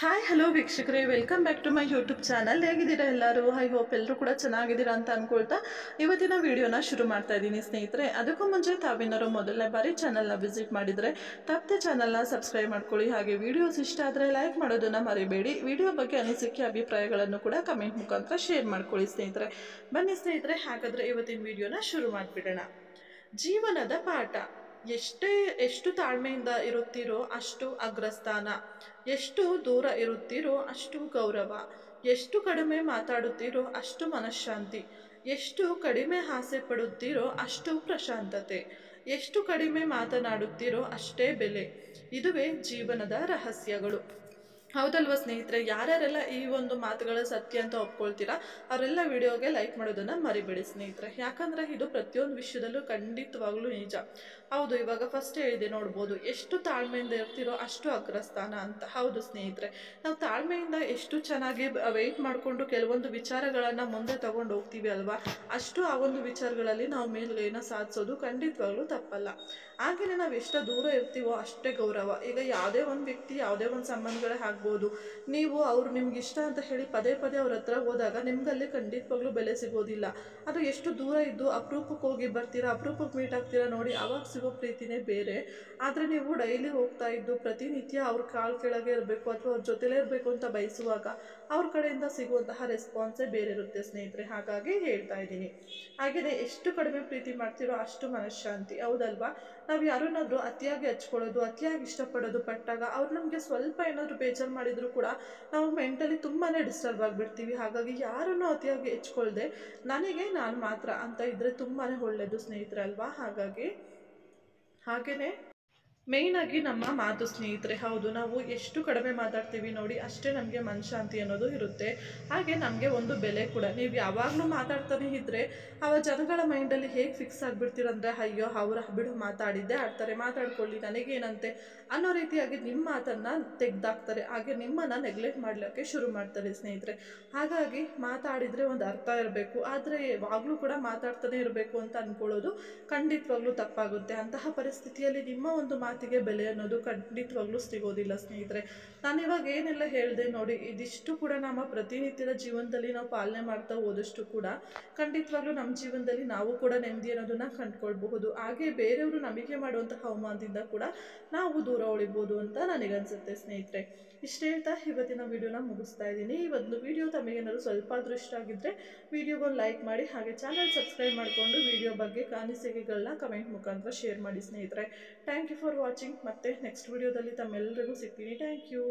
Hi hello ವೀಕ್ಷಕರೇ, welcome back to my YouTube channel. ಹೇಗಿದ್ದೀರಾ ಎಲ್ಲರೂ? ಐ ಹೋಪ್ ಎಲ್ಲರೂ ಕೂಡ ಚೆನ್ನಾಗಿದ್ದೀರಾ ಅಂತ ಅನ್ಕೊಳ್ತಾ ಇವತ್ತಿನ ವಿಡಿಯೋನ ಶುರು ಮಾಡ್ತಾ ಇದ್ದೀನಿ ಸ್ನೇಹಿತರೆ. ಅದಕ್ಕೂ ಮುಂಚೆ ತಾವೇನಾದ್ರು ಮೊದಲನೇ ಬಾರಿ ಚಾನಲ್ನ ವಿಸಿಟ್ ಮಾಡಿದರೆ ತಪ್ಪದೆ ಚಾನಲ್ನ ಸಬ್ಸ್ಕ್ರೈಬ್ ಮಾಡ್ಕೊಳ್ಳಿ. ಹಾಗೆ ವಿಡಿಯೋಸ್ ಇಷ್ಟ ಆದರೆ ಲೈಕ್ ಮಾಡೋದನ್ನು ಮರಿಬೇಡಿ. ವಿಡಿಯೋ ಬಗ್ಗೆ ಅನಿಸಿಕೆ ಅಭಿಪ್ರಾಯಗಳನ್ನು ಕೂಡ ಕಮೆಂಟ್ ಮುಖಾಂತರ ಶೇರ್ ಮಾಡ್ಕೊಳ್ಳಿ ಸ್ನೇಹಿತರೆ. ಬನ್ನಿ ಸ್ನೇಹಿತರೆ, ಹಾಗಾದರೆ ಇವತ್ತಿನ ವಿಡಿಯೋನ ಶುರು ಮಾಡಿಬಿಡೋಣ. ಜೀವನದ ಪಾಠ. ಎಷ್ಟು ತಾಳ್ಮೆಯಿಂದ ಇರುತ್ತೀರೋ ಅಷ್ಟು ಅಗ್ರಸ್ಥಾನ, ಎಷ್ಟು ದೂರ ಇರುತ್ತೀರೋ ಅಷ್ಟು ಗೌರವ, ಎಷ್ಟು ಕಡಿಮೆ ಮಾತಾಡುತ್ತೀರೋ ಅಷ್ಟು ಮನಃಶಾಂತಿ, ಎಷ್ಟು ಕಡಿಮೆ ಆಸೆ ಪಡುತ್ತೀರೋ ಅಷ್ಟು ಪ್ರಶಾಂತತೆ, ಎಷ್ಟು ಕಡಿಮೆ ಮಾತನಾಡುತ್ತೀರೋ ಅಷ್ಟೇ ಬೆಲೆ. ಇದುವೇ ಜೀವನದ ರಹಸ್ಯಗಳು. ಹೌದಲ್ವಾ ಸ್ನೇಹಿತರೆ? ಯಾರ್ಯಾರೆಲ್ಲ ಈ ಒಂದು ಮಾತುಗಳ ಸತ್ಯ ಅಂತ ಒಪ್ಕೊಳ್ತೀರಾ ಅವರೆಲ್ಲ ವಿಡಿಯೋಗೆ ಲೈಕ್ ಮಾಡೋದನ್ನ ಮರಿಬೇಡಿ ಸ್ನೇಹಿತರೆ. ಯಾಕಂದ್ರೆ ಇದು ಪ್ರತಿಯೊಂದು ವಿಷಯದಲ್ಲೂ ಖಂಡಿತವಾಗ್ಲೂ ನಿಜ. ಹೌದು, ಇವಾಗ ಫಸ್ಟ್ ಹೇಳಿದೆ ನೋಡ್ಬೋದು, ಎಷ್ಟು ತಾಳ್ಮೆಯಿಂದ ಇರ್ತೀರೋ ಅಷ್ಟು ಅಗ್ರಸ್ಥಾನ ಅಂತ. ಹೌದು ಸ್ನೇಹಿತರೆ, ನಾವು ತಾಳ್ಮೆಯಿಂದ ಎಷ್ಟು ಚೆನ್ನಾಗಿ ವೆಯ್ಟ್ ಮಾಡಿಕೊಂಡು ಕೆಲವೊಂದು ವಿಚಾರಗಳನ್ನ ಮುಂದೆ ತಗೊಂಡು ಹೋಗ್ತೀವಿ ಅಲ್ವಾ, ಅಷ್ಟು ಆ ಒಂದು ವಿಚಾರಗಳಲ್ಲಿ ನಾವು ಮೇಲುಗೈನ ಸಾಧಿಸೋದು ಖಂಡಿತವಾಗ್ಲೂ ತಪ್ಪಲ್ಲ. ಹಾಗೆಯೇ ನಾವು ಎಷ್ಟು ದೂರ ಇರ್ತೀವೋ ಅಷ್ಟೇ ಗೌರವ. ಈಗ ಯಾವುದೇ ಒಂದು ವ್ಯಕ್ತಿ, ಯಾವುದೇ ಒಂದು ಸಂಬಂಧಗಳೇ ಆಗ್ಬೋದು, ನೀವು ಅವ್ರು ನಿಮ್ಗೆ ಇಷ್ಟ ಅಂತ ಹೇಳಿ ಪದೇ ಪದೇ ಅವ್ರ ಹತ್ರ ಹೋದಾಗ ನಿಮ್ಗಲ್ಲಿ ಖಂಡಿತವಾಗ್ಲೂ ಬೆಲೆ ಸಿಗೋದಿಲ್ಲ. ಅದು ಎಷ್ಟು ದೂರ ಇದ್ದು ಅಪರೂಪಕ್ಕೆ ಹೋಗಿ ಬರ್ತೀರಾ, ಅಪರೂಪಕ್ಕೆ ಮೀಟ್ ಆಗ್ತೀರಾ ನೋಡಿ, ಅವಾಗ ಸಿಗೋ ಪ್ರೀತಿನೇ ಬೇರೆ. ಆದರೆ ನೀವು ಡೈಲಿ ಹೋಗ್ತಾ ಇದ್ದು ಪ್ರತಿನಿತ್ಯ ಅವ್ರ ಕಾಲು ಕೆಳಗೆ ಇರಬೇಕು ಅಥವಾ ಅವ್ರ ಜೊತೆಲೇ ಇರಬೇಕು ಅಂತ ಬಯಸುವಾಗ ಅವ್ರ ಕಡೆಯಿಂದ ಸಿಗುವಂತಹ ರೆಸ್ಪಾನ್ಸೇ ಬೇರೆ ಇರುತ್ತೆ ಸ್ನೇಹಿತರೆ. ಹಾಗಾಗಿ ಹೇಳ್ತಾ ಇದ್ದೀನಿ. ಹಾಗೆಯೇ ಎಷ್ಟು ಕಡಿಮೆ ಪ್ರೀತಿ ಮಾಡ್ತೀರೋ ಅಷ್ಟು ಮನಃಶಾಂತಿ. ಹೌದಲ್ವಾ? ನಾವು ಯಾರನ್ನಾದ್ರೂ ಅತಿಯಾಗಿ ಹಚ್ಕೊಳ್ಳೋದು, ಅತಿಯಾಗಿ ಇಷ್ಟಪಡೋದು ಪಟ್ಟಾಗ ಅವ್ರು ನಮಗೆ ಸ್ವಲ್ಪ ಏನಾದರೂ ಬೇಜಾರು ಮಾಡಿದರೂ ಕೂಡ ನಾವು ಮೆಂಟಲಿ ತುಂಬಾ ಡಿಸ್ಟರ್ಬ್ ಆಗಿಬಿಡ್ತೀವಿ. ಹಾಗಾಗಿ ಯಾರನ್ನೂ ಅತಿಯಾಗಿ ಹೆಚ್ಕೊಳ್ದೆ ನನಗೆ ನಾನು ಮಾತ್ರ ಅಂತ ಇದ್ದರೆ ತುಂಬಾ ಒಳ್ಳೆಯದು ಸ್ನೇಹಿತರೆ ಅಲ್ವಾ? ಹಾಗೆಯೇ ಮೇಯ್ನಾಗಿ ನಮ್ಮ ಮಾತು ಸ್ನೇಹಿತರೆ. ಹೌದು, ನಾವು ಎಷ್ಟು ಕಡಿಮೆ ಮಾತಾಡ್ತೀವಿ ನೋಡಿ ಅಷ್ಟೇ ನಮಗೆ ಮನಃಶಾಂತಿ ಅನ್ನೋದು ಇರುತ್ತೆ. ಹಾಗೆ ನಮಗೆ ಒಂದು ಬೆಲೆ ಕೂಡ. ನೀವು ಯಾವಾಗಲೂ ಮಾತಾಡ್ತಾನೆ ಇದ್ದರೆ ಆ ಜನಗಳ ಮೈಂಡಲ್ಲಿ ಹೇಗೆ ಫಿಕ್ಸ್ ಆಗಿಬಿಡ್ತೀರಂದರೆ, ಅಯ್ಯೋ ಅವರ ಬಿಡು ಮಾತಾಡಿದ್ದೇ ಆಡ್ತಾರೆ, ಮಾತಾಡ್ಕೊಳ್ಳಿ ನನಗೇನಂತೆ ಅನ್ನೋ ರೀತಿಯಾಗಿ ನಿಮ್ಮ ಮಾತನ್ನು ತೆಗೆದಾಕ್ತಾರೆ. ಹಾಗೆ ನಿಮ್ಮನ್ನು ನೆಗ್ಲೆಕ್ಟ್ ಮಾಡಲಿಕ್ಕೆ ಶುರು ಮಾಡ್ತಾರೆ ಸ್ನೇಹಿತರೆ. ಹಾಗಾಗಿ ಮಾತಾಡಿದರೆ ಒಂದು ಅರ್ಥ ಇರಬೇಕು, ಆದರೆ ಯಾವಾಗಲೂ ಕೂಡ ಮಾತಾಡ್ತಾನೆ ಇರಬೇಕು ಅಂತ ಅಂದ್ಕೊಳ್ಳೋದು ಖಂಡಿತವಾಗ್ಲೂ ತಪ್ಪಾಗುತ್ತೆ. ಅಂತಹ ಪರಿಸ್ಥಿತಿಯಲ್ಲಿ ನಿಮ್ಮ ಒಂದು ಮಾತಿಗೆ ಬೆಲೆ ಅನ್ನೋದು ಖಂಡಿತವಾಗ್ಲೂ ಸಿಗೋದಿಲ್ಲ ಸ್ನೇಹಿತರೆ. ನಾನಿವಾಗ ಏನೆಲ್ಲ ಹೇಳಿದೆ ನೋಡಿ, ಇದಿಷ್ಟು ಕೂಡ ನಮ್ಮ ಪ್ರತಿನಿತ್ಯದ ಜೀವನದಲ್ಲಿ ನಾವು ಪಾಲನೆ ಮಾಡ್ತಾ ಹೋದಷ್ಟು ಕೂಡ ಖಂಡಿತವಾಗ್ಲೂ ನಮ್ಮ ಜೀವನದಲ್ಲಿ ನಾವು ಕೂಡ ನೆಮ್ಮದಿ ಅನ್ನೋದನ್ನ ಕಂಡುಕೊಳ್ಬಹುದು. ಹಾಗೆ ಬೇರೆಯವರು ನಮಗೆ ಮಾಡುವಂತಹ ಅವಮಾನದಿಂದ ಕೂಡ ನಾವು ದೂರ ಉಳಿಬೋದು ಅಂತ ನನಗನ್ಸುತ್ತೆ ಸ್ನೇಹಿತರೆ. ಇಷ್ಟು ಹೇಳ್ತಾ ಇವತ್ತಿನ ವಿಡಿಯೋನ ಮುಗಿಸ್ತಾ ಇದ್ದೀನಿ. ಈ ಒಂದು ವಿಡಿಯೋ ತಮಗೇನಾದ್ರು ಸ್ವಲ್ಪ ಆದರೂ ಇಷ್ಟ ಆಗಿದ್ದರೆ ವಿಡಿಯೋಗೊಂದು ಲೈಕ್ ಮಾಡಿ, ಹಾಗೆ ಚಾನಲ್ ಸಬ್ಸ್ಕ್ರೈಬ್ ಮಾಡಿಕೊಂಡು ವಿಡಿಯೋ ಬಗ್ಗೆ ಅನಿಸಿಕೆಗಳನ್ನ ಕಮೆಂಟ್ ಮುಖಾಂತರ ಶೇರ್ ಮಾಡಿ ಸ್ನೇಹಿತರೆ. Thank you for watching. ಮತ್ತೆ ನೆಕ್ಸ್ಟ್ ವಿಡಿಯೋದಲ್ಲಿ ತಮ್ಮೆಲ್ಲರಿಗೂ ಸಿಗ್ತೀನಿ. Thank you.